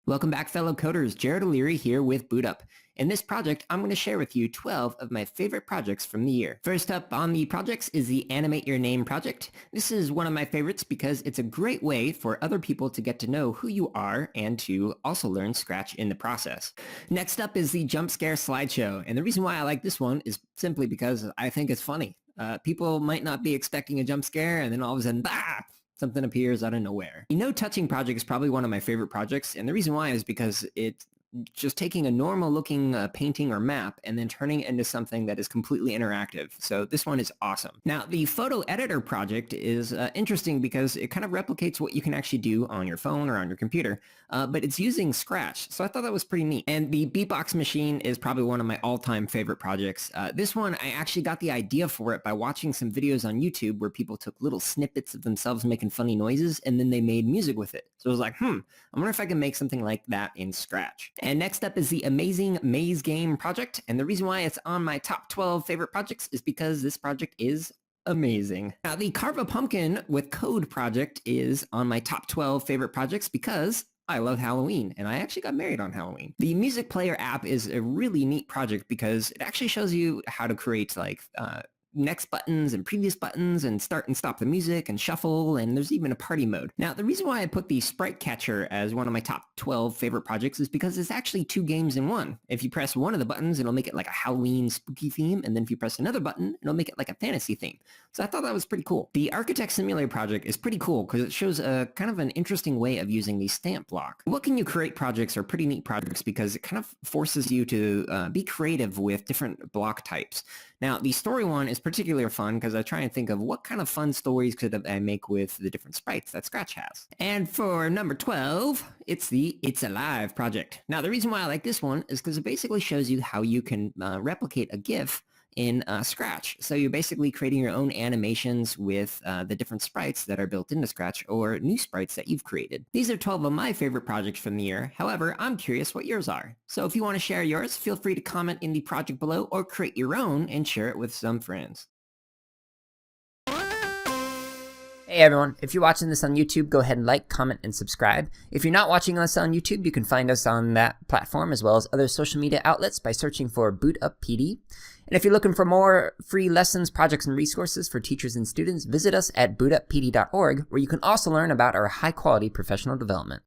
Welcome back, fellow coders. Jared O'Leary here with BootUp. In this project, I'm going to share with you 12 of my favorite projects from the year. First up on the projects is the Animate Your Name project. This is one of my favorites because it's a great way for other people to get to know who you are and to also learn Scratch in the process. Next up is the Jump Scare slideshow, and the reason why I like this one is simply because I think it's funny. People might not be expecting a jump scare, and then all of a sudden, bah! Something appears out of nowhere. The No Touching project is probably one of my favorite projects, and the reason why is because it's just taking a normal looking painting or map and then turning it into something that is completely interactive. So this one is awesome. Now, the photo editor project is interesting because it kind of replicates what you can actually do on your phone or on your computer, but it's using Scratch. So I thought that was pretty neat. And the beatbox machine is probably one of my all-time favorite projects. This one, I actually got the idea for it by watching some videos on YouTube where people took little snippets of themselves making funny noises and then they made music with it. So I was like, I wonder if I can make something like that in Scratch. And next up is the Amazing Maze Game project. And the reason why it's on my top 12 favorite projects is because this project is amazing. Now, the Carve a Pumpkin with Code project is on my top 12 favorite projects because I love Halloween, and I actually got married on Halloween. The Music Player app is a really neat project because it actually shows you how to create next buttons and previous buttons and start and stop the music and shuffle, and there's even a party mode. Now, the reason why I put the Sprite Catcher as one of my top 12 favorite projects is because it's actually two games in one. If you press one of the buttons, it'll make it like a Halloween spooky theme, and then if you press another button, it'll make it like a fantasy theme. So I thought that was pretty cool. The Architect Simulator project is pretty cool because it shows a kind of an interesting way of using the stamp block. What Can You Create projects are pretty neat projects because it kind of forces you to be creative with different block types. Now, the story one is particularly fun because I try and think of what kind of fun stories could I make with the different sprites that Scratch has. And for number 12, it's the It's Alive project. Now, the reason why I like this one is because it basically shows you how you can replicate a GIF in Scratch. So you're basically creating your own animations with the different sprites that are built into Scratch or new sprites that you've created. These are 12 of my favorite projects from the year. However, I'm curious what yours are. So if you want to share yours, feel free to comment in the project below or create your own and share it with some friends. Hey everyone, if you're watching this on YouTube, go ahead and like, comment, and subscribe. If you're not watching us on YouTube, you can find us on that platform as well as other social media outlets by searching for BootUp PD. And if you're looking for more free lessons, projects, and resources for teachers and students, visit us at bootuppd.org, where you can also learn about our high-quality professional development.